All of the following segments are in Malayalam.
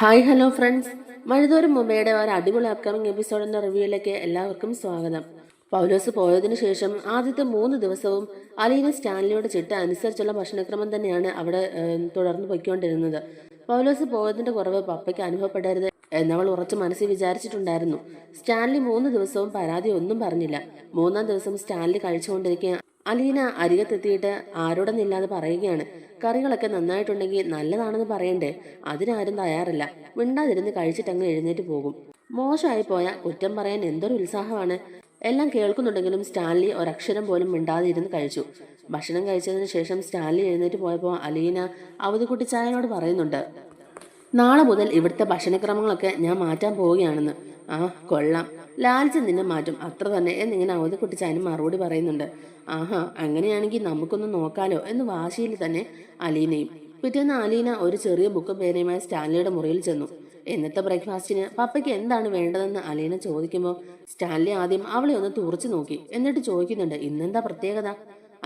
ഹായ് ഹലോ ഫ്രണ്ട്സ്, മഴതോറും മുംബൈയുടെ ഒരു അടിപൊളി അപ്കമിങ് എപ്പിസോഡിന്റെ റിവ്യൂയിലേക്ക് എല്ലാവർക്കും സ്വാഗതം. പൗലോസ് പോയതിനു ശേഷം ആദ്യത്തെ 3 ദിവസവും അലീന സ്റ്റാൻലിയോട് ചിട്ട അനുസരിച്ചുള്ള ഭക്ഷണക്രമം തന്നെയാണ് അവിടെ തുടർന്ന് പൊയ്ക്കൊണ്ടിരുന്നത്. പൗലോസ് പോയതിന്റെ കുറവ് പപ്പയ്ക്ക് അനുഭവപ്പെടരുത് എന്നവൾ ഉറച്ചു മനസ്സിൽ വിചാരിച്ചിട്ടുണ്ടായിരുന്നു. സ്റ്റാൻലി 3 ദിവസവും പരാതി ഒന്നും പറഞ്ഞില്ല. 3-ാം ദിവസം സ്റ്റാൻലി കഴിച്ചുകൊണ്ടിരിക്കുക അലീന അരികത്തെത്തിയിട്ട് ആരോടൊന്നില്ലാതെ പറയുകയാണ്, കറികളൊക്കെ നന്നായിട്ടുണ്ടെങ്കിൽ നല്ലതാണെന്ന് പറയണ്ടേ, അതിനാരും തയ്യാറില്ല. മിണ്ടാതിരുന്ന് കഴിച്ചിട്ടങ്ങ് എഴുന്നേറ്റ് പോകും. മോശമായി പോയാൽ കുറ്റം പറയാൻ എന്തൊരു ഉത്സാഹമാണ്. എല്ലാം കേൾക്കുന്നുണ്ടെങ്കിലും സ്റ്റാൻലി ഒരക്ഷരം പോലും മിണ്ടാതിരുന്ന് കഴിച്ചു. ഭക്ഷണം കഴിച്ചതിന് ശേഷം സ്റ്റാൻലി എഴുന്നേറ്റ് പോയപ്പോൾ അലീന അവധിക്കുട്ടിച്ചായനോട് പറയുന്നുണ്ട്, നാളെ മുതൽ ഇവിടുത്തെ ഭക്ഷണക്രമങ്ങളൊക്കെ ഞാൻ മാറ്റാൻ പോവുകയാണെന്ന്. ആ കൊള്ളാം, ലാൽച്ച് നിന്നെ മാറ്റും, അത്ര തന്നെ എന്നിങ്ങനെ അവധിക്കുട്ടിച്ചായനും മറുപടി പറയുന്നുണ്ട്. ആഹാ, അങ്ങനെയാണെങ്കിൽ നമുക്കൊന്ന് നോക്കാലോ എന്ന് വാശിയിൽ തന്നെ അലീനയും. പിറ്റേന്ന് അലീന ഒരു ചെറിയ ബുക്കും പേനയുമായി സ്റ്റാൻലിയുടെ മുറിയിൽ ചെന്നു. ഇന്നത്തെ ബ്രേക്ക്ഫാസ്റ്റിന് പപ്പയ്ക്ക് എന്താണ് വേണ്ടതെന്ന് അലീന ചോദിക്കുമ്പോൾ സ്റ്റാൻലി ആദ്യം അവളെ ഒന്ന് തുറച്ചു നോക്കി. എന്നിട്ട് ചോദിക്കുന്നുണ്ട്, ഇന്നെന്താ പ്രത്യേകത?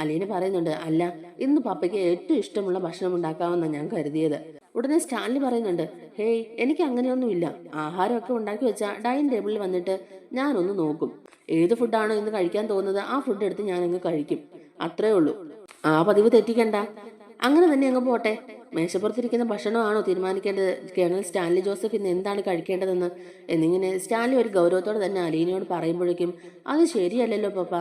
അലീന പറയുന്നുണ്ട്, അല്ല, ഇന്ന് പപ്പയ്ക്ക് ഏറ്റവും ഇഷ്ടമുള്ള ഭക്ഷണം ഉണ്ടാക്കാമെന്നാണ് ഞാൻ കരുതിയത്. ഉടനെ സ്റ്റാൻലി പറയുന്നുണ്ട്, ഹേയ്, എനിക്ക് അങ്ങനെയൊന്നുമില്ല. ആഹാരമൊക്കെ ഉണ്ടാക്കി വെച്ചാൽ ഡൈനിങ് ടേബിളിൽ വന്നിട്ട് ഞാനൊന്ന് നോക്കും. ഏത് ഫുഡാണോ ഇന്ന് കഴിക്കാൻ തോന്നുന്നത് ആ ഫുഡ് എടുത്ത് ഞാനങ്ങ് കഴിക്കും. അത്രേ ഉള്ളൂ. ആ പതിവ് തെറ്റിക്കണ്ട. അങ്ങനെ തന്നെ അങ്ങ് പോട്ടെ. മേശപ്പുറത്തിരിക്കുന്ന ഭക്ഷണമാണോ തീരുമാനിക്കേണ്ടത്? കേണൽ സ്റ്റാൻലി ജോസഫ് ഇന്ന് എന്താണ് കഴിക്കേണ്ടതെന്ന് എന്നിങ്ങനെ സ്റ്റാൻലി ഒരു ഗൗരവത്തോടെ തന്നെ അലീനയോട് പറയുമ്പോഴേക്കും, അത് ശരിയല്ലല്ലോ പപ്പ.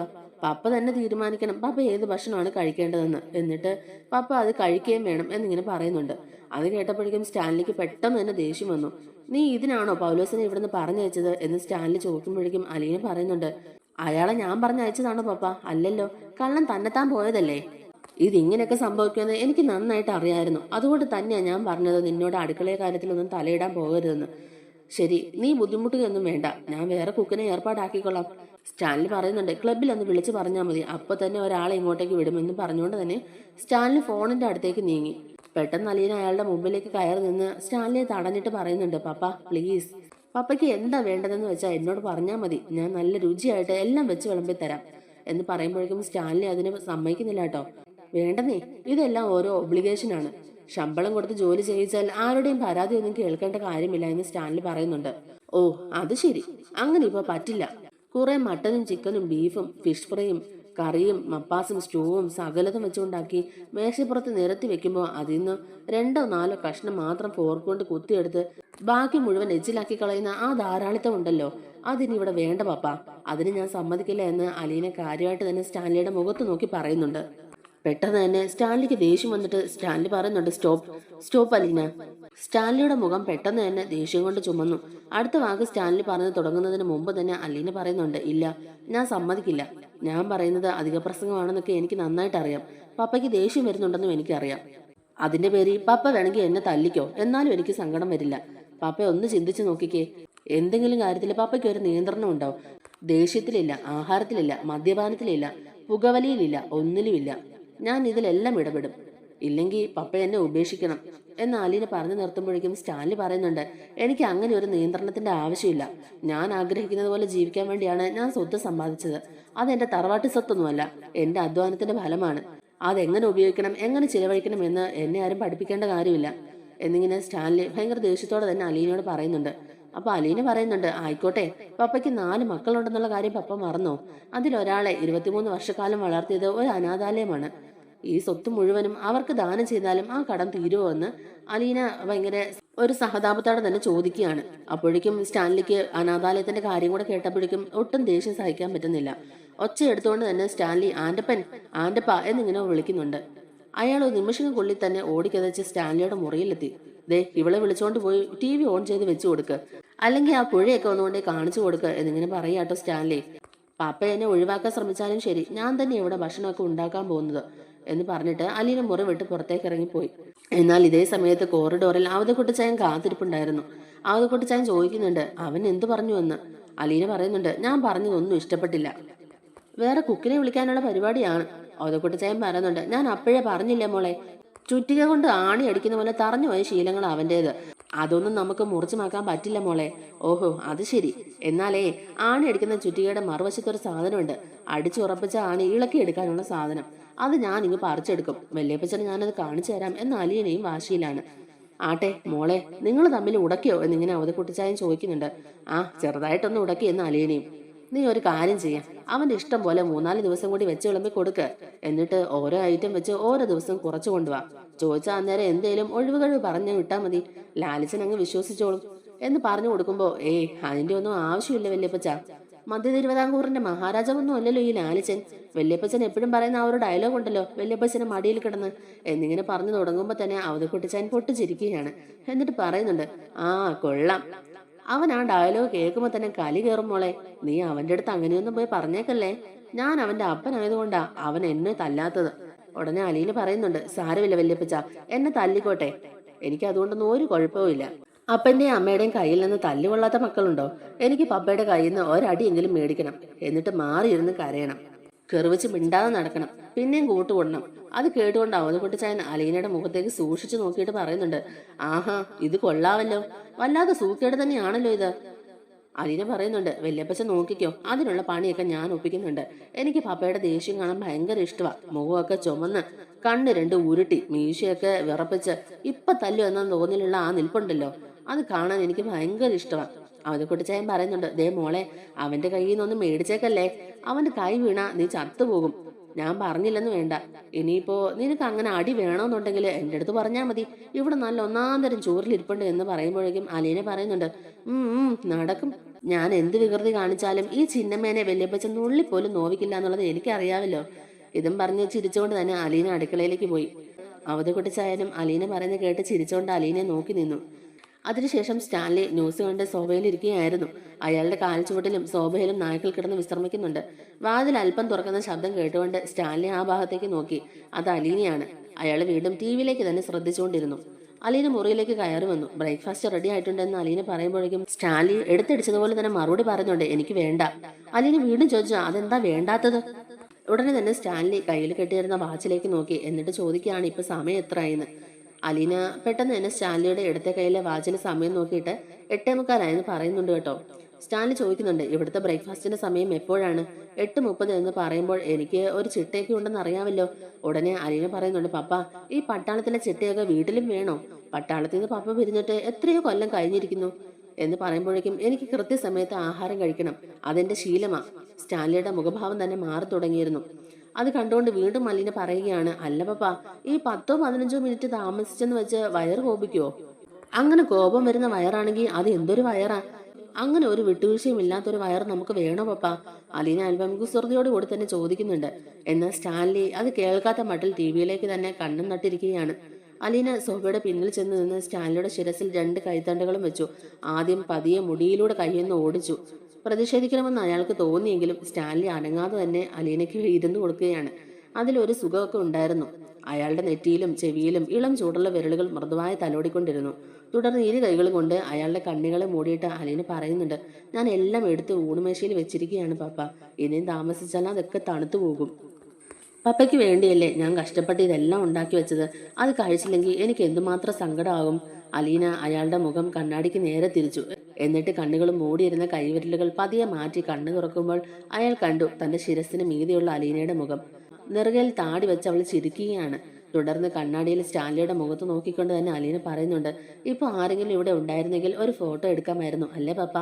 പപ്പ തന്നെ തീരുമാനിക്കണം പപ്പ ഏത് ഭക്ഷണമാണ് കഴിക്കേണ്ടതെന്ന്. എന്നിട്ട് പപ്പ അത് കഴിക്കുകയും വേണം എന്നിങ്ങനെ പറയുന്നുണ്ട്. അത് കേട്ടപ്പോഴേക്കും സ്റ്റാൻലിക്ക് പെട്ടെന്ന് തന്നെ ദേഷ്യം വന്നു. നീ ഇതിനാണോ പൗലോസിനെ ഇവിടുന്ന് പറഞ്ഞയച്ചത് എന്ന് സ്റ്റാൻലി ചോദിക്കുമ്പോഴേക്കും അലീന പറയുന്നുണ്ട്, അയാളെ ഞാൻ പറഞ്ഞയച്ചതാണോ പപ്പ? അല്ലല്ലോ, കള്ളൻ തന്നെത്താൻ പോയതല്ലേ. ഇതിങ്ങനെയൊക്കെ സംഭവിക്കുമെന്ന് എനിക്ക് നന്നായിട്ട് അറിയായിരുന്നു. അതുകൊണ്ട് തന്നെയാണ് ഞാൻ പറഞ്ഞത് നിന്നോട് അടുക്കള കാര്യത്തിലൊന്നും തലയിടാൻ പോകരുതെന്ന്. ശരി, നീ ബുദ്ധിമുട്ടുകയൊന്നും വേണ്ട, ഞാൻ വേറെ കുക്കിനെ ഏർപ്പാടാക്കിക്കൊള്ളാം. സ്റ്റാൻലി പറയുന്നുണ്ട്, ക്ലബിൽ ഒന്ന് വിളിച്ചു പറഞ്ഞാൽ മതി, അപ്പൊ തന്നെ ഒരാളെ ഇങ്ങോട്ടേക്ക് വിടുമെന്ന് പറഞ്ഞുകൊണ്ട് തന്നെ സ്റ്റാൻലി ഫോണിന്റെ അടുത്തേക്ക് നീങ്ങി. പെട്ടെന്ന് അലീന അയാളുടെ മുമ്പിലേക്ക് കയറി നിന്ന് സ്റ്റാൻലിയെ തടഞ്ഞിട്ട് പറയുന്നുണ്ട്, പപ്പ പ്ലീസ്, പപ്പയ്ക്ക് എന്താ വേണ്ടതെന്ന് വെച്ചാൽ എന്നോട് പറഞ്ഞാൽ മതി, ഞാൻ നല്ല രുചിയായിട്ട് എല്ലാം വെച്ച് വിളമ്പി തരാം എന്ന് പറയുമ്പോഴേക്കും സ്റ്റാൻലി അതിന് സമ്മതിക്കുന്നില്ല കേട്ടോ. വേണ്ടെന്നേ, ഇതെല്ലാം ഓരോ ഒബ്ലിഗേഷനാണ്. ശമ്പളം കൊടുത്ത് ജോലി ചെയ്യിച്ചാൽ ആരുടെയും പരാതി ഒന്നും കേൾക്കേണ്ട കാര്യമില്ല എന്ന് സ്റ്റാൻലി പറയുന്നുണ്ട്. ഓ, അത് ശരി, അങ്ങനെ ഇപ്പൊ പറ്റില്ല. കുറെ മട്ടനും ചിക്കനും ബീഫും ഫിഷ് ഫ്രൈയും കറിയും മപ്പാസും സ്റ്റൂവും സകലതും വെച്ചുണ്ടാക്കി മേശപ്പുറത്ത് നിരത്തി വെക്കുമ്പോൾ അതിൽ നിന്ന് 2-4 കഷ്ണം മാത്രം ഫോർക്ക് കൊണ്ട് കുത്തിയെടുത്ത് ബാക്കി മുഴുവൻ എച്ചിലാക്കി കളയുന്ന ആ ധാരാളിത്തം ഉണ്ടല്ലോ, അതിനിവിടെ വേണ്ട പപ്പ. അതിന് ഞാൻ സമ്മതിക്കില്ല എന്ന് അലീന കാര്യമായിട്ട് തന്നെ സ്റ്റാൻലിയുടെ മുഖത്ത് നോക്കി പറയുന്നുണ്ട്. പെട്ടെന്ന് തന്നെ സ്റ്റാൻലിക്ക് ദേഷ്യം വന്നിട്ട് സ്റ്റാൻലി പറയുന്നുണ്ട്, സ്റ്റോപ്പ് സ്റ്റോപ്പ് അലീന. സ്റ്റാൻലിയുടെ മുഖം പെട്ടെന്ന് തന്നെ ദേഷ്യം കൊണ്ട് ചുമന്നു. അടുത്ത വാക്ക് സ്റ്റാൻലി പറഞ്ഞു തുടങ്ങുന്നതിന് മുമ്പ് തന്നെ അലീന പറയുന്നുണ്ട്, ഇല്ല, ഞാൻ സമ്മതിക്കില്ല. ഞാൻ പറയുന്നത് അധിക പ്രസംഗമാണെന്നൊക്കെ എനിക്ക് നന്നായിട്ട് അറിയാം. പപ്പയ്ക്ക് ദേഷ്യം വരുന്നുണ്ടെന്നും എനിക്കറിയാം. അതിന്റെ പേരിൽ പപ്പ വേണമെങ്കിൽ എന്നെ തല്ലിക്കോ, എന്നാലും എനിക്ക് സങ്കടം വരില്ല. പപ്പ ഒന്ന് ചിന്തിച്ചു നോക്കിക്കേ, എന്തെങ്കിലും കാര്യത്തിൽ പപ്പയ്ക്ക് ഒരു നിയന്ത്രണം ഉണ്ടാവും. ദേഷ്യത്തിലില്ല, ആഹാരത്തിലില്ല, മദ്യപാനത്തിലില്ല, പുകവലിയിലില്ല, ഒന്നിലുമില്ല. ഞാൻ ഇതിലെല്ലാം ഇടപെടും. ഇല്ലെങ്കിൽ പപ്പ എന്നെ ഉപേക്ഷിക്കണം എന്ന് അലീന പറഞ്ഞു നിർത്തുമ്പോഴേക്കും സ്റ്റാൻലി പറയുന്നുണ്ട്, എനിക്ക് അങ്ങനെ ഒരു നിയന്ത്രണത്തിന്റെ ആവശ്യമില്ല. ഞാൻ ആഗ്രഹിക്കുന്നത് പോലെ ജീവിക്കാൻ വേണ്ടിയാണ് ഞാൻ സ്വത്ത് സമ്പാദിച്ചത്. അതെന്റെ തറവാട്ടി സ്വത്തൊന്നുമല്ല, എന്റെ അധ്വാനത്തിന്റെ ഫലമാണ്. അതെങ്ങനെ ഉപയോഗിക്കണം, എങ്ങനെ ചിലവഴിക്കണം എന്ന് എന്നെ ആരും പഠിപ്പിക്കേണ്ട കാര്യമില്ല എന്നിങ്ങനെ സ്റ്റാൻലി ഭയങ്കര ദേഷ്യത്തോടെ തന്നെ അലീനയോട് പറയുന്നുണ്ട്. അപ്പൊ അലീന പറയുന്നുണ്ട്, ആയിക്കോട്ടെ, പപ്പയ്ക്ക് 4 മക്കളുണ്ടെന്നുള്ള കാര്യം പപ്പ മറന്നോ? അതിലൊരാളെ 23 വർഷക്കാലം വളർത്തിയത് ഒരു അനാഥാലയമാണ്. ഈ സ്വത്ത് മുഴുവനും അവർക്ക് ദാനം ചെയ്താലും ആ കടം തീരുമോ എന്ന് അലീന ഭയങ്കര ഒരു സഹതാപത്തോടെ തന്നെ ചോദിക്കുകയാണ്. അപ്പോഴേക്കും സ്റ്റാൻലിക്ക് അനാഥാലയത്തിന്റെ കാര്യം കൂടെ കേട്ടപ്പോഴേക്കും ഒട്ടും ദേഷ്യം സഹിക്കാൻ പറ്റുന്നില്ല. ഒച്ച എടുത്തുകൊണ്ട് തന്നെ സ്റ്റാൻലി ആന്റപ്പൻ, ആന്റപ്പ എന്നിങ്ങനെ വിളിക്കുന്നുണ്ട്. അയാൾ ഒരു നിമിഷങ്ങൾക്കുള്ളിൽ തന്നെ ഓടിക്കതച്ച് സ്റ്റാൻലിയുടെ മുറിയിലെത്തി. ദേ, ഇവളെ വിളിച്ചോണ്ട് പോയി TV ഓൺ ചെയ്ത് വെച്ചു കൊടുക്ക്, അല്ലെങ്കിൽ ആ പുഴയൊക്കെ ഒന്നുകൊണ്ടേ കാണിച്ചു കൊടുക്കുക എന്നിങ്ങനെ പറയാട്ടോ സ്റ്റാൻലി. പാപ്പ എന്നെ ഒഴിവാക്കാൻ ശ്രമിച്ചാലും ശരി, ഞാൻ തന്നെ ഇവിടെ ഭക്ഷണമൊക്കെ ഉണ്ടാക്കാൻ പോകുന്നത് എന്ന് പറഞ്ഞിട്ട് അലീന മുറി വിട്ട് പുറത്തേക്ക് ഇറങ്ങിപ്പോയി. എന്നാൽ ഇതേ സമയത്ത് കോറിഡോറിൽ അവതക്കുട്ടിച്ചായൻ കാത്തിരിപ്പുണ്ടായിരുന്നു. അവതക്കുട്ടിച്ചായൻ ചോദിക്കുന്നുണ്ട്, അവൻ എന്തു പറഞ്ഞു എന്ന്. അലീന പറയുന്നുണ്ട്, ഞാൻ പറഞ്ഞതൊന്നും ഇഷ്ടപ്പെട്ടില്ല, വേറെ കുക്കിനെ വിളിക്കാനുള്ള പരിപാടിയാണ്. അവതക്കുട്ടിച്ചായൻ പറയുന്നുണ്ട്, ഞാൻ അപ്പോഴേ പറഞ്ഞില്ലേ മോളെ, ചുറ്റിക കൊണ്ട് ആണി അടിക്കുന്ന പോലെ തറഞ്ഞു പോയ ശീലങ്ങൾ അവൻ്റേത്. അതൊന്നും നമുക്ക് മുറിച്ചുമാക്കാൻ പറ്റില്ല മോളെ. ഓഹോ, അത് ശരി. എന്നാലേ ആണി അടിക്കുന്ന ചുറ്റികയുടെ മറുവശത്തൊരു സാധനമുണ്ട്, അടിച്ചുറപ്പിച്ച ആണി ഇളക്കി എടുക്കാനുള്ള സാധനം. അത് ഞാൻ ഇങ്ങ് പറിച്ചെടുക്കും. വല്യപ്പച്ചന് ഞാനത് കാണിച്ചു തരാം എന്ന് അലീനയും വാശിയിലാണ്. ആട്ടെ മോളെ, നിങ്ങൾ തമ്മിൽ ഉടക്കിയോ എന്നിങ്ങനെ അവതക്കുട്ടിച്ചായൻ ചോദിക്കുന്നുണ്ട്. ആ, ചെറുതായിട്ടൊന്ന് ഉടക്കി എന്ന് അലീനയും. നീ ഒരു കാര്യം ചെയ്യാം, അവന്റെ ഇഷ്ടം പോലെ 3-4 ദിവസം കൂടി വെച്ച് വിളമ്പി കൊടുക്ക്. എന്നിട്ട് ഓരോ ഐറ്റം വെച്ച് ഓരോ ദിവസം കുറച്ചു കൊണ്ടുപോവാ. ചോദിച്ചാൽ അന്നേരം എന്തേലും ഒഴിവുകഴിവ് പറഞ്ഞു വിട്ടാൽ മതി. ലാലിച്ചൻ അങ്ങ് വിശ്വസിച്ചോളും എന്ന് പറഞ്ഞു കൊടുക്കുമ്പോ, അതിന്റെ ഒന്നും ആവശ്യമില്ല വല്യപ്പച്ച. മധ്യ തിരുവിതാംകൂറിന്റെ മഹാരാജാവൊന്നും അല്ലല്ലോ ഈ ലാലിച്ചൻ. വല്യപ്പച്ചൻ എപ്പോഴും പറയുന്ന ആ ഒരു ഡയലോഗ് ഉണ്ടല്ലോ, വല്യപ്പച്ചനെ മടിയിൽ കിടന്ന് എന്നിങ്ങനെ പറഞ്ഞു തുടങ്ങുമ്പോ തന്നെ അവതക്കുട്ടിച്ചാൻ പൊട്ടിച്ചിരിക്കുകയാണ്. എന്നിട്ട് പറയുന്നുണ്ട്, ആ കൊള്ളാം. അവൻ ആ ഡയലോഗ് കേൾക്കുമ്പോ തന്നെ കലി കയറും മോളെ. നീ അവന്റെ അടുത്ത് അങ്ങനെയൊന്നും പോയി പറഞ്ഞേക്കല്ലേ. ഞാൻ അവന്റെ അപ്പനായതുകൊണ്ടാ അവൻ എന്നെ തല്ലാത്തത്. ഉടനെ അലീന പറയുന്നുണ്ട്, സാരമില്ല വല്യപ്പച്ച, എന്നെ തല്ലിക്കോട്ടെ, എനിക്ക് അതുകൊണ്ടൊന്നും ഒരു കുഴപ്പവും. അപ്പന്റെയും അമ്മയുടെയും കയ്യിൽ നിന്ന് തല്ലുകൊള്ളാത്ത മക്കളുണ്ടോ? എനിക്ക് പപ്പയുടെ കയ്യിൽ നിന്ന് ഒരടിയെങ്കിലും മേടിക്കണം. എന്നിട്ട് മാറിയിരുന്ന് കരയണം, കെറിവച്ച് മിണ്ടാതെ നടക്കണം, പിന്നെയും കൂട്ടുകൊടണം. അത് കേട്ടുകൊണ്ട് അവതക്കുട്ടിച്ചായൻ അലീനയുടെ മുഖത്തേക്ക് സൂക്ഷിച്ചു നോക്കിയിട്ട് പറയുന്നുണ്ട്, ആഹാ, ഇത് കൊള്ളാവല്ലോ, വല്ലാതെ സൂക്കേട് തന്നെയാണല്ലോ ഇത്. അലീന പറയുന്നുണ്ട്, വല്യപ്പച്ച നോക്കിക്കോ, അതിനുള്ള പണിയൊക്കെ ഞാൻ ഒപ്പിക്കുന്നുണ്ട്. എനിക്ക് പപ്പയുടെ ദേഷ്യം കാണാൻ ഭയങ്കര ഇഷ്ടമാ. മുഖമൊക്കെ ചുമന്ന്, കണ്ണ് രണ്ട് ഉരുട്ടി, മീശയൊക്കെ വിറപ്പിച്ച് ഇപ്പൊ തല്ലു എന്ന തോന്നലുള്ള ആ നിൽപ്പുണ്ടല്ലോ, അത് കാണാൻ എനിക്ക് ഭയങ്കര ഇഷ്ടമാ. അവതക്കുട്ടിച്ചായൻ പറയുന്നുണ്ട്, ദേ മോളെ, അവന്റെ കയ്യിൽ നിന്നൊന്നും മേടിച്ചേക്കല്ലേ. അവന്റെ കൈ വീണാ നീ ചത്തുപോകും. ഞാൻ പറഞ്ഞില്ലെന്ന് വേണ്ട. ഇനിയിപ്പോ നിനക്ക് അങ്ങനെ അടി വേണമെന്നുണ്ടെങ്കിൽ എൻ്റെ അടുത്ത് പറഞ്ഞാൽ മതി. ഇവിടെ നല്ല ഒന്നാന്തരം ചോറിലിരിപ്പുണ്ട് എന്ന് പറയുമ്പോഴേക്കും അലീന പറയുന്നുണ്ട്, നടക്കും. ഞാൻ എന്ത് വികൃതി കാണിച്ചാലും ഈ ചിന്നമ്മേനെ വല്യപ്പച്ചൻ നുള്ളിപ്പോലും നോവിക്കില്ല എന്നുള്ളത് എനിക്കറിയാമല്ലോ. ഇതും പറഞ്ഞ് ചിരിച്ചുകൊണ്ട് തന്നെ അലീന അടുക്കളയിലേക്ക് പോയി. അവതക്കുട്ടിച്ചായനും അലീന പറയുന്നത് കേട്ട് ചിരിച്ചുകൊണ്ട് അലീനയെ നോക്കി നിന്നു. അതിനുശേഷം സ്റ്റാൻലി ന്യൂസ് കണ്ട് സോഫയിലിരിക്കുകയായിരുന്നു. അയാളുടെ കാൽച്ചുവട്ടിലും സോഫയിലും നായ്ക്കൾ കിടന്ന് വിശ്രമിക്കുന്നുണ്ട്. വാതിൽ അല്പം തുറക്കുന്ന ശബ്ദം കേട്ടുകൊണ്ട് സ്റ്റാൻലി ആ ഭാഗത്തേക്ക് നോക്കി. അത് അലീനയാണ്. അയാൾ വീണ്ടും ടിവിയിലേക്ക് തന്നെ ശ്രദ്ധിച്ചുകൊണ്ടിരുന്നു. അലീന മുറിയിലേക്ക് കയറി വന്നു. ബ്രേക്ക്ഫാസ്റ്റ് റെഡി ആയിട്ടുണ്ടെന്ന് അലീന പറയുമ്പോഴേക്കും സ്റ്റാൻലി എടുത്തടിച്ചതുപോലെ തന്നെ മറുപടി പറയുന്നുണ്ട്, എനിക്ക് വേണ്ട. അലീന വീണ്ടും ചോദിച്ചു, അതെന്താ വേണ്ടാത്തത്? ഉടനെ തന്നെ സ്റ്റാൻലി കയ്യിൽ കെട്ടിയിരുന്ന വാച്ചിലേക്ക് നോക്കി. എന്നിട്ട് ചോദിക്കുകയാണ്, ഇപ്പൊ സമയം എത്രയായിന്ന്. അലീന പെട്ടെന്ന് തന്നെ സ്റ്റാൻലിയുടെ ഇടത്തെ കയ്യിലെ വാച്ചിൽ സമയം നോക്കിയിട്ട് 8:45 പറയുന്നുണ്ട് കേട്ടോ. സ്റ്റാൻലി ചോദിക്കുന്നുണ്ട്, ഇവിടുത്തെ ബ്രേക്ക്ഫാസ്റ്റിന്റെ സമയം എപ്പോഴാണ്? 8:30 എന്ന് പറയുമ്പോൾ എനിക്ക് ഒരു ചിട്ടയൊക്കെ ഉണ്ടെന്ന് അറിയാമല്ലോ. ഉടനെ അലീന പറയുന്നുണ്ട്, പപ്പ, ഈ പട്ടാളത്തിലെ ചിട്ടയൊക്കെ വീട്ടിലും വേണോ? പട്ടാളത്തിൽ നിന്ന് പപ്പ പിരിഞ്ഞിട്ട് എത്രയോ കൊല്ലം കഴിഞ്ഞിരിക്കുന്നു എന്ന് പറയുമ്പോഴേക്കും എനിക്ക് കൃത്യസമയത്ത് ആഹാരം കഴിക്കണം, അതെന്റെ ശീലമാ. സ്റ്റാൻലിയുടെ മുഖഭാവം തന്നെ മാറി തുടങ്ങിയിരുന്നു. അത് കണ്ടുകൊണ്ട് വീണ്ടും അലീന പറയുകയാണ്, അല്ല പപ്പ, ഈ 10-15 മിനിറ്റ് താമസിച്ചെന്ന് വെച്ച് വയറ് കോപിക്കുവോ? അങ്ങനെ കോപം വരുന്ന വയറാണെങ്കിൽ അത് എന്തൊരു വയറാ? അങ്ങനെ ഒരു വിട്ടുവീഴ്ചയും ഇല്ലാത്തൊരു വയർ നമുക്ക് വേണോ പപ്പ? അലീന അല്പം കുസൃതിയോട് കൂടി തന്നെ ചോദിക്കുന്നുണ്ട്. എന്നാൽ സ്റ്റാൻലി അത് കേൾക്കാത്ത മട്ടിൽ ടിവിയിലേക്ക് തന്നെ കണ്ണും നട്ടിരിക്കുകയാണ്. അലീന സോഫയുടെ പിന്നിൽ ചെന്ന് നിന്ന് സ്റ്റാൻലിയുടെ ശിരസിൽ 2 കൈത്തണ്ടുകളും വെച്ചു. ആദ്യം പതിയെ മുടിയിലൂടെ കൈയൊന്ന് ഓടിച്ചു. പ്രതിഷേധിക്കണമെന്ന് അയാൾക്ക് തോന്നിയെങ്കിലും സ്റ്റാൻലി അനങ്ങാതെ തന്നെ അലീനയ്ക്ക് ഇരുന്നു കൊടുക്കുകയാണ്. അതിലൊരു സുഖമൊക്കെ ഉണ്ടായിരുന്നു. അയാളുടെ നെറ്റിയിലും ചെവിയിലും ഇളം ചൂടുള്ള വിരലുകൾ മൃദുവായി തലോടിക്കൊണ്ടിരുന്നു. തുടർന്ന് 2 കൈകളും കൊണ്ട് അയാളുടെ കണ്ണുകളെ മൂടിയിട്ട് അലീന പറയുന്നുണ്ട്, ഞാൻ എല്ലാം എടുത്ത് ഊണുമേശയിൽ വെച്ചിരിക്കുകയാണ് പപ്പ. ഇനിയും താമസിച്ചാൽ അതൊക്കെ തണുത്തു പോകും. പപ്പയ്ക്ക് വേണ്ടിയല്ലേ ഞാൻ കഷ്ടപ്പെട്ട് ഇതെല്ലാം ഉണ്ടാക്കി വെച്ചത്. അത് കഴിച്ചില്ലെങ്കിൽ എനിക്ക് എന്തുമാത്രം സങ്കടമാകും. അലീന അയാളുടെ മുഖം കണ്ണാടിക്ക് നേരെ തിരിച്ചു. എന്നിട്ട് കണ്ണുകൾ മൂടിയിരുന്ന കൈവിരലുകൾ പതിയെ മാറ്റി കണ്ണു തുറക്കുമ്പോൾ അയാൾ കണ്ടു തന്റെ ശിരസിന് മീതിയുള്ള അലീനയുടെ മുഖം. നെറുകയിൽ താടി വെച്ച് അവൾ ചിരിക്കുകയാണ്. തുടർന്ന് കണ്ണാടിയിൽ സ്റ്റാൻലിയുടെ മുഖത്ത് നോക്കിക്കൊണ്ട് തന്നെ അലീന പറയുന്നുണ്ട്, ഇപ്പൊ ആരെങ്കിലും ഇവിടെ ഉണ്ടായിരുന്നെങ്കിൽ ഒരു ഫോട്ടോ എടുക്കാമായിരുന്നു അല്ലേ പപ്പ?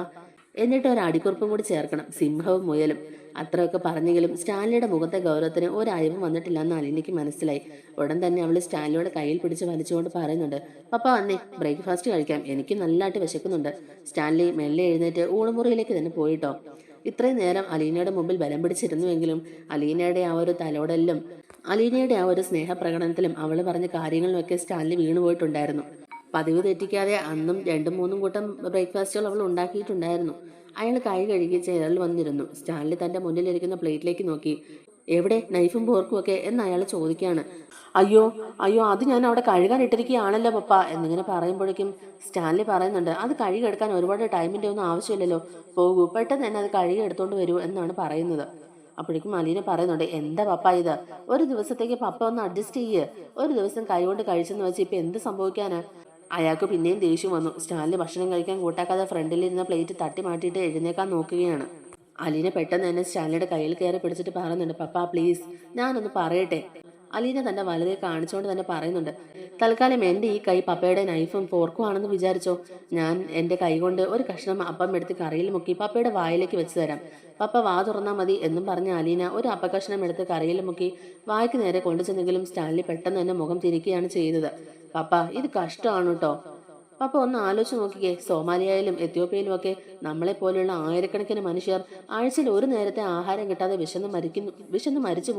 എന്നിട്ട് ഒരു അടിക്കുറിപ്പും കൂടി ചേർക്കണം, സിംഹവും മുയലും. അത്രയൊക്കെ പറഞ്ഞെങ്കിലും സ്റ്റാൻലിയുടെ മുഖത്തെ ഗൗരവത്തിന് ഒരയവും വന്നിട്ടില്ലെന്ന് അലീനയ്ക്ക് മനസ്സിലായി. ഉടൻ തന്നെ അവൾ സ്റ്റാൻലിയുടെ കയ്യിൽ പിടിച്ച് വലിച്ചുകൊണ്ട് പറയുന്നുണ്ട്, പപ്പ വന്നേ, ബ്രേക്ക്ഫാസ്റ്റ് കഴിക്കാം, എനിക്ക് നല്ലതായിട്ട് വിശക്കുന്നുണ്ട്. സ്റ്റാൻലി മെല്ലെ എഴുന്നേറ്റ് ഊണുമുറിയിലേക്ക് തന്നെ പോയിട്ടോ. ഇത്രയും നേരം അലീനയുടെ മുമ്പിൽ ബലം പിടിച്ചിരുന്നുവെങ്കിലും അലീനയുടെ ആ ഒരു തലോടലിലും അലീനയുടെ ആ ഒരു സ്നേഹപ്രകടനത്തിലും അവൾ പറഞ്ഞ കാര്യങ്ങളിലൊക്കെ സ്റ്റാൻലി വീണുപോയിട്ടുണ്ടായിരുന്നു. പതിവ് തെറ്റിക്കാതെ അന്നും 2-3 കൂട്ടം ബ്രേക്ക്ഫാസ്റ്റുകൾ അവൾ ഉണ്ടാക്കിയിട്ടുണ്ടായിരുന്നു. അയാൾ കൈ കഴുകി ചെയറിൽ വന്നിരുന്നു. സ്റ്റാൻലി തന്റെ മുന്നിലിരിക്കുന്ന പ്ലേറ്റിലേക്ക് നോക്കി. എവിടെ നൈഫും പോർക്കും ഒക്കെ എന്ന് അയാൾ ചോദിക്കുകയാണ്. അയ്യോ അയ്യോ, അത് ഞാൻ അവിടെ കഴുകാൻ ഇട്ടിരിക്കുകയാണല്ലോ പപ്പ എന്നിങ്ങനെ പറയുമ്പോഴേക്കും സ്റ്റാൻലി പറയുന്നുണ്ട്, അത് കഴുകിയെടുക്കാൻ ഒരുപാട് ടൈമിന്റെ ഒന്നും ആവശ്യമില്ലല്ലോ, പോകൂ, പെട്ടെന്ന് തന്നെ അത് കഴുകി എടുത്തോണ്ട് വരൂ എന്നാണ് പറയുന്നത്. അപ്പോഴേക്കും അലീന പറയുന്നുണ്ട്, എന്താ പപ്പ ഇത്? ഒരു ദിവസത്തേക്ക് പപ്പ ഒന്ന് അഡ്ജസ്റ്റ് ചെയ്യ്. ഒരു ദിവസം കൈകൊണ്ട് കഴിച്ചെന്ന് വെച്ച് ഇപ്പൊ എന്ത് സംഭവിക്കാനാ? അയാൾക്ക് പിന്നെയും ദേഷ്യം വന്നു. സ്റ്റാൻലി ഭക്ഷണം കഴിക്കാൻ കൂട്ടാക്കാതെ ഫ്രണ്ടിലിരുന്ന പ്ലേറ്റ് തട്ടി മാറ്റിയിട്ട് എഴുന്നേക്കാൻ നോക്കുകയാണ്. അലീന പെട്ടെന്ന് തന്നെ സ്റ്റാൻലിയുടെ കയ്യിൽ കയറി പിടിച്ചിട്ട് പറയുന്നുണ്ട്, പപ്പ പ്ലീസ്, ഞാനൊന്ന് പറയട്ടെ. അലീന തന്റെ വലതെ കാണിച്ചുകൊണ്ട് തന്നെ പറയുന്നുണ്ട്. തൽക്കാലം എൻ്റെ ഈ കൈ പപ്പയുടെ നൈഫും ഫോർക്കും ആണെന്ന് വിചാരിച്ചോ. ഞാൻ എൻ്റെ കൈ കൊണ്ട് ഒരു കഷ്ണം അപ്പം എടുത്ത് കറിയിൽ മുക്കി പപ്പയുടെ വായിലേക്ക് വെച്ച് തരാം. പപ്പ വാ തുറന്നാൽ മതി എന്നും പറഞ്ഞ അലീന ഒരു അപ്പക്കഷ്ണം എടുത്ത് കറിയിൽ മുക്കി വായ്ക്ക് നേരെ കൊണ്ടുചെന്നെങ്കിലും സ്റ്റാൻലി പെട്ടെന്ന് തന്നെ മുഖം തിരിക്കുകയാണ് ചെയ്തത്. പപ്പ, ഇത് കഷ്ടമാണ് കേട്ടോ. പപ്പ ഒന്ന് ആലോചിച്ച് നോക്കിക്കേ, സോമാലിയയിലും എത്യോപ്യയിലും ഒക്കെ നമ്മളെ പോലെയുള്ള ആയിരക്കണക്കിന് മനുഷ്യർ ആഴ്ചയിൽ ഒരു നേരത്തെ ആഹാരം കിട്ടാതെ വിശന്ന് മരിച്ചു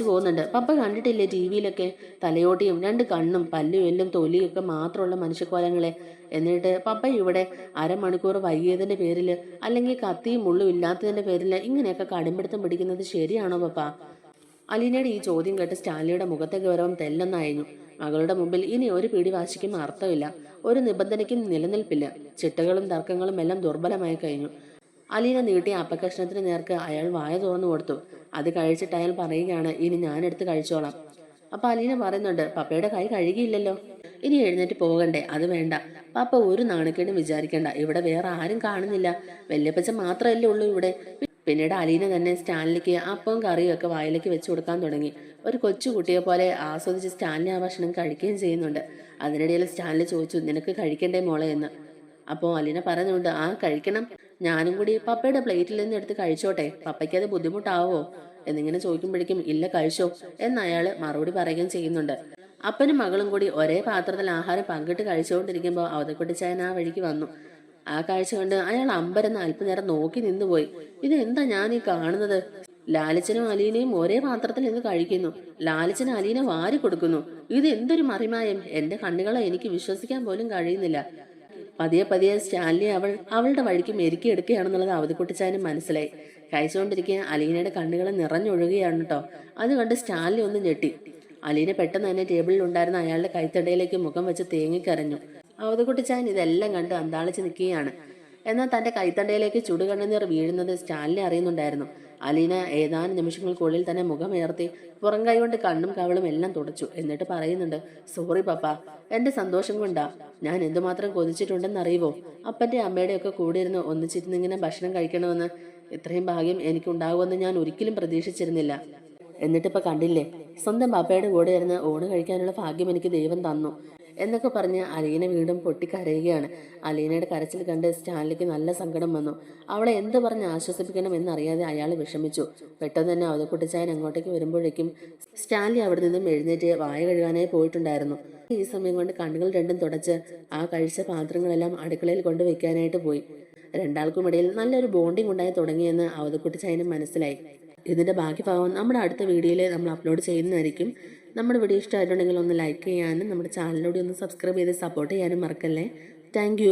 പോകുന്നുണ്ട്. പപ്പ കണ്ടിട്ടില്ലേ ടിവിയിലൊക്കെ തലയോട്ടിയും 2 കണ്ണും പല്ലും എല്ലും തൊലിയൊക്കെ മാത്രമുള്ള മനുഷ്യക്കോലങ്ങളെ. എന്നിട്ട് പപ്പ ഇവിടെ അരമണിക്കൂർ വൈകിയതിന്റെ പേരിൽ അല്ലെങ്കിൽ കത്തിയും മുള്ളും ഇല്ലാത്തതിന്റെ പേരിൽ ഇങ്ങനെയൊക്കെ കടുംപിടുത്തം പിടിക്കുന്നത് ശരിയാണോ പപ്പ? അലീനയുടെ ഈ ചോദ്യം കേട്ട് സ്റ്റാൻലിയുടെ മുഖത്തെ ഗൗരവം തെല്ലെന്നായിരുന്നു. മകളുടെ മുമ്പിൽ ഇനി ഒരു പിടിവാശിക്കും അർത്ഥമില്ല, ഒരു നിബന്ധനയ്ക്കും നിലനിൽപ്പില്ല. ചിട്ടകളും തർക്കങ്ങളും എല്ലാം ദുർബലമായി കഴിഞ്ഞു. അലീന നീട്ടിയ അപ്പക്കഷ്ണത്തിന് നേർക്ക് അയാൾ വായ തുറന്നു കൊടുത്തു. അത് കഴിച്ചിട്ട് അയാൾ പറയുകയാണ്, ഇനി ഞാനെടുത്ത് കഴിച്ചോളാം. അപ്പൊ അലീന പറയുന്നുണ്ട്, പപ്പയുടെ കൈ കഴുകിയില്ലല്ലോ, ഇനി എഴുന്നേറ്റ് പോകണ്ടേ? അത് വേണ്ട പപ്പ, ഒരു നാണക്കേടും വിചാരിക്കണ്ട, ഇവിടെ വേറെ ആരും കാണുന്നില്ല, വല്യപ്പച്ച മാത്രമല്ലേ ഉള്ളൂ ഇവിടെ. പിന്നീട് അലീന തന്നെ സ്റ്റാൻലിക്ക് അപ്പവും കറിയും ഒക്കെ വായിലേക്ക് വെച്ചു കൊടുക്കാൻ തുടങ്ങി. ഒരു കൊച്ചുകുട്ടിയെ പോലെ ആസ്വദിച്ച് സ്റ്റാൻലി ആ ഭക്ഷണം കഴിക്കുകയും ചെയ്യുന്നുണ്ട്. അതിനിടയിൽ സ്റ്റാൻലി ചോദിച്ചു, നിനക്ക് കഴിക്കണ്ടേ മോളെ എന്ന്. അപ്പോൾ അലീന പറയുന്നുണ്ട്, ആ കഴിക്കണം, ഞാനും കൂടി പപ്പയുടെ പ്ലേറ്റിൽ നിന്ന് എടുത്ത് കഴിച്ചോട്ടെ, പപ്പയ്ക്ക് അത് ബുദ്ധിമുട്ടാവോ എന്നിങ്ങനെ ചോദിക്കുമ്പോഴേക്കും ഇല്ല കഴിച്ചോ എന്ന് അയാൾ മറുപടി പറയുകയും ചെയ്യുന്നുണ്ട്. അപ്പനും മകളും കൂടി ഒരേ പാത്രത്തിൽ ആഹാരം പങ്കിട്ട് കഴിച്ചുകൊണ്ടിരിക്കുമ്പോൾ അവതക്കുട്ടിച്ചായൻ ആ വഴിക്ക് വന്നു. ആ കാഴ്ച കണ്ട് അയാൾ അമ്പരന്ന് അല്പനേരം നോക്കി നിന്നുപോയി. ഇത് എന്താ ഞാൻ ഈ കാണുന്നത്? ലാലിച്ചനും അലീനയും ഒരേ പാത്രത്തിൽ നിന്ന് കഴിക്കുന്നു, ലാലിച്ചന് അലീന വാരി കൊടുക്കുന്നു. ഇത് എന്തൊരു മറിമായം! എന്റെ കണ്ണുകളെ എനിക്ക് വിശ്വസിക്കാൻ പോലും കഴിയുന്നില്ല. പതിയെ പതിയെ സ്റ്റാൻലി അവളുടെ വഴിക്ക് മെരുക്കിയെടുക്കുകയാണെന്നുള്ളത് അവധിക്കുട്ടിച്ചാനും മനസ്സിലായി. കഴിച്ചുകൊണ്ടിരിക്കുക അലീനയുടെ കണ്ണുകൾ നിറഞ്ഞൊഴുകുകയാണ് കേട്ടോ. അത് കണ്ട് സ്റ്റാൻലി ഒന്ന് ഞെട്ടി. അലീന പെട്ടെന്ന് തന്നെ ടേബിളിൽ ഉണ്ടായിരുന്ന അയാളുടെ കൈത്തണ്ടയിലേക്ക് മുഖം വെച്ച് തേങ്ങിക്കരഞ്ഞു. അവധിക്കുട്ടിച്ചാൻ ഇതെല്ലാം കണ്ട് അന്താളിച്ച് നിൽക്കുകയാണ്. എന്നാൽ തന്റെ കൈത്തണ്ടയിലേക്ക് ചുടുകണ്ണുനീർ വീഴുന്നത് സ്റ്റാൻലി അറിയുന്നുണ്ടായിരുന്നു. അലീന ഏതാനും നിമിഷങ്ങൾക്കുള്ളിൽ തന്നെ മുഖമുയർത്തി പുറം കൈ കൊണ്ട് കണ്ണും കവളും എല്ലാം തുടച്ചു. എന്നിട്ട് പറയുന്നുണ്ട്, സോറി പപ്പ, എന്റെ സന്തോഷം കൊണ്ടാ. ഞാൻ എന്തുമാത്രം കൊതിച്ചിട്ടുണ്ടെന്നറിയുവോ? അപ്പന്റെ അമ്മയുടെ ഒക്കെ കൂടെ ഇരുന്ന് ഒന്നിച്ചിരുന്നിങ്ങനെ ഭക്ഷണം കഴിക്കണമെന്ന്. ഇത്രയും ഭാഗ്യം എനിക്കുണ്ടാകുമെന്ന് ഞാൻ ഒരിക്കലും പ്രതീക്ഷിച്ചിരുന്നില്ല. എന്നിട്ടിപ്പോൾ കണ്ടില്ലേ, സ്വന്തം പപ്പയുടെ കൂടെ ഇരുന്ന് ഊണ് കഴിക്കാനുള്ള ഭാഗ്യം എനിക്ക് ദൈവം തന്നു എന്നൊക്കെ പറഞ്ഞ് അലീന വീണ്ടും പൊട്ടിക്കരയുകയാണ്. അലീനയുടെ കരച്ചിൽ കണ്ട് സ്റ്റാൻലിക്ക് നല്ല സങ്കടം വന്നു. അവളെ എന്ത് പറഞ്ഞ് ആശ്വസിപ്പിക്കണം എന്നറിയാതെ അയാൾ വിഷമിച്ചു. പെട്ടെന്ന് തന്നെ അവതക്കുട്ടിച്ചായൻ അങ്ങോട്ടേക്ക് വരുമ്പോഴേക്കും സ്റ്റാൻലി അവിടെ നിന്നും എഴുന്നേറ്റ് വായ കഴുകാനായി പോയിട്ടുണ്ടായിരുന്നു. ഈ സമയം കൊണ്ട് കണ്ണുകൾ രണ്ടും തുടച്ച് ആ കഴിച്ച പാത്രങ്ങളെല്ലാം അടുക്കളയിൽ കൊണ്ടുവയ്ക്കാനായിട്ട് പോയി. രണ്ടാൾക്കുമിടയിൽ നല്ലൊരു ബോണ്ടിങ് ഉണ്ടായി തുടങ്ങിയെന്ന് അവതക്കുട്ടിച്ചായനും മനസ്സിലായി. ഇതിന്റെ ബാക്കി ഭാഗം നമ്മുടെ അടുത്ത വീഡിയോയിൽ നമ്മൾ അപ്ലോഡ് ചെയ്യുന്നതായിരിക്കും. നമ്മുടെ വീഡിയോ ഇഷ്ടമായിട്ടുണ്ടെങ്കിൽ ഒന്ന് ലൈക്ക് ചെയ്യാനും നമ്മുടെ ചാനലിലൂടെ ഒന്ന് സബ്സ്ക്രൈബ് ചെയ്ത് സപ്പോർട്ട് ചെയ്യാനും മറക്കല്ലേ. താങ്ക്